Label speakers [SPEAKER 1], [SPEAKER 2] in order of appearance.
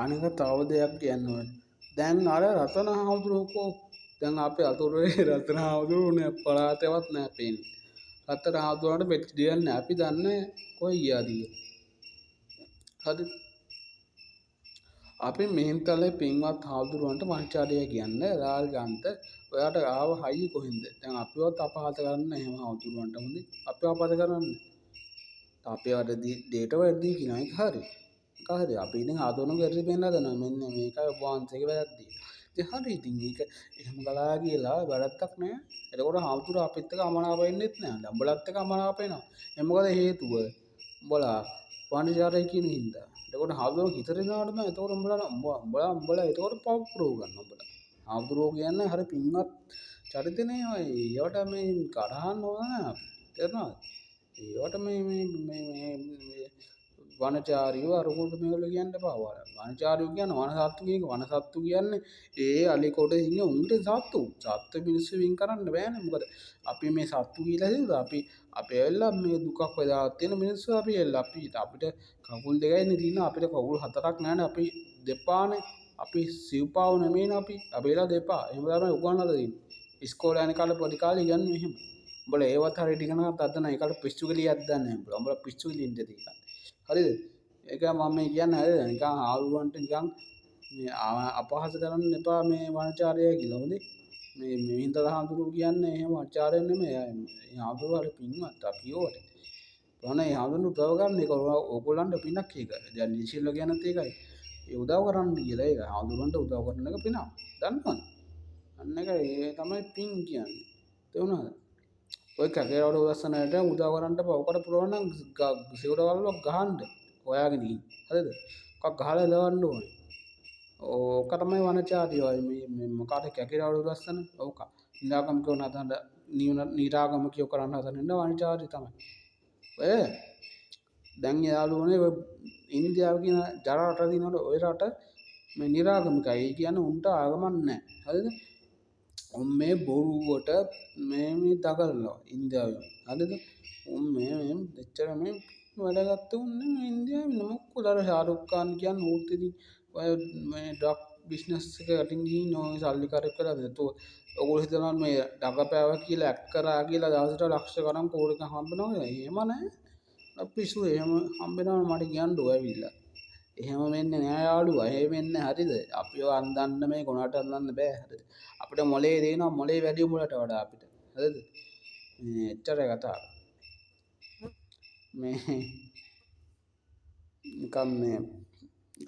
[SPEAKER 1] අනික තව දෙයක් කියන්න ඕනේ. දැන් අර රතන හාමුදුරුවෝ දැන් අපේ අතුරේ රතන හාමුදුරුවෝ පළාතෙවත් නෑ පේන්නේ. රතන හාමුදුරුවන්ට පෙට්ටි ලියන්නේ අපි දන්නේ කොයි ගියාද කියලා. හරිද? අපි මිහින්තලේ පින්වත් හාමුදුරුවන්ට මංචාරිය කියන්නේ රාල්ගන්ත ඔයාට ආව හයිය කොහෙන්ද? දැන් අපිවත් අපහාස කරන්න එහෙම හාමුදුරුවන්ට හොඳේ. අපි අපහාස කරන්නේ. අපි වැඩි ඩේට වැඩි කියන එක හරි. ඒක හරි. අපි ඉතින් ආදෝන ගැරි වෙන්න හදනවා. මෙන්න මේකයි ඔබ වහන්සේගේ වැරදි. ඉතින් හරි ඉතින් ඒක එහෙම ගලා කියලා වැරද්දක් නෑ. එතකොට හාමුදුරුවෝ අපිත් එක්ක අමනාප වෙන්නෙත් නෑ. උඹලත් එක්ක අමනාප වෙනවා. ඒ මොකද හේතුව? උඹලා වංශාරය කියන හින්දා. එතකොට හාමුදුරුවෝ හිතට එනවට බෑ. එතකොට උඹලා එතකොට පව් පුරව ගන්න උඹලා. හාමුදුරුවෝ කියන්නේ හරි පින්වත් චරිතනේ ඔය. ඒවට මේ කරහන්න ඕන නෑ අපි. තේරුණාද? ඒවට මේ වනචාරියෝ අරමුණට මේගොල්ලෝ කියන්න එපා. වනචාරියෝ කියන්නේ වනසත්තු කියන වනසත්තු කියන්නේ ඒ අලි කොට ඉන්න උන්ට සත්තු. සත්තු මිනිස්සු වින් කරන්න බෑනේ. මොකද අපි මේ සත්තු කියලා හිතුවද අපි ඇවිල්ලා මේ දුකක් වෙලා තියෙන මිනිස්සු අපි ඇවිල්ලා අපිට කකුල් දෙකයිනේ තියෙන අපිට කකුල් හතරක් නැහැනේ. අපි දෙපානේ. අපි සිව්පාව නෙමෙයිනේ අපි. අපේලා දෙපා. එහෙම තමයි උගන්වලා තියෙන්නේ. ඉස්කෝලේ යන කාලේ පොඩි කාලේ ඉගන්නේ එහෙම. උඹලා ඒවත් හරියට ඉගෙන ගන්නත් අද නැහැ. ඒකට පිස්සු ගලියක් දන්නේ නැහැ. උඹලා පිස්සු ගලින් දෙද ඒක. හරිද? ඒක මම මේ කියන්නේ හරිද? නිකන් ආවුවන්ට නිකන් මේ අපහාස කරන්න එපා මේ වනචාරය කියලා. හොඳේ. මේ මිහින්තල හාමුදුරුවෝ කියන්නේ එහෙම ආචාර්ය නෙමෙයි. ඒ හාමුදුරුවෝ හරි පින්වත් අපි ඕකට. තෝනේ හාමුදුරුවෝ උදව් ගන්න එක ඕගොල්ලන්ට පිනක් ඒක. දැන් නිසිල්ල කියනත් ඒකයි. ඒ උදව් කරන්න කියලා ඒක. හාමුදුරුවන්ට උදව් කරන එක පිනක්. දන්නවද? අන්න එක ඒ තමයි පින් කියන්නේ. තේරුණාද? ඔය කැකේරවල උදස්සනට උදව් කරන්න එපා. ඔකට පුළුවන් නම් සිවුරවල ගහන්න. හොයාගෙන ඉන්න. හරිද? ඔකක් ගහලා එලවන්න ඕනේ. ඕක තමයි වනචාරියෝ මේ මොකාට කැකේරවල උදස්සන. ඕක. නිරාගමිකව නතන නිරාගමිකව කරන්න හදන ඉන්න වනචාරිය තමයි. ඔය දැන් යාළුවනේ ඔය ඉන්දියාව කියන ජර රට දිනවල ඔය රට මේ නිරාගමිකයි. ඒ කියන්නේ උන්ට ආගමක් නැහැ. හරිද? මේ බොරුවට මේ දගල්නවා ඉන්දියාවේ. හරිද? මේ එච්චර මේ වැඩගත්තු උන්නේ ඉන්දියාවේ මොකද අර ෂාරුක් ખાන් කියන්නේ ඌත් ඉතින් ඔය මේ ඩ්‍රග් බිස්නස් එක යටින් ගිහින් ඔය සල්ලි කරක් කරලා දෙතෝ. ඔයගොල්ලෝ හිතනවා මේ ඩගපෑව කියලා ඇක් කරා කියලා දවසට ලක්ෂ ගණන් කෝටික හම්බෙනවා කියලා. එහෙම නැහැ. අපිසු එහෙම හම්බෙනවා මට කියන්න ඕ ඇවිල්ලා. එහෙම වෙන්නේ නෑ යාළුවා. එහෙම වෙන්නේ හරිද? අපිව අන්දන්න මේ ගුණට අන්දන්න බෑ. හරිද? අපිට මොලේ දෙනවා මොලේ වැඩි උඹලට වඩා අපිට. හරිද? මේ එච්චර කතාව. මේ නිකම් මේ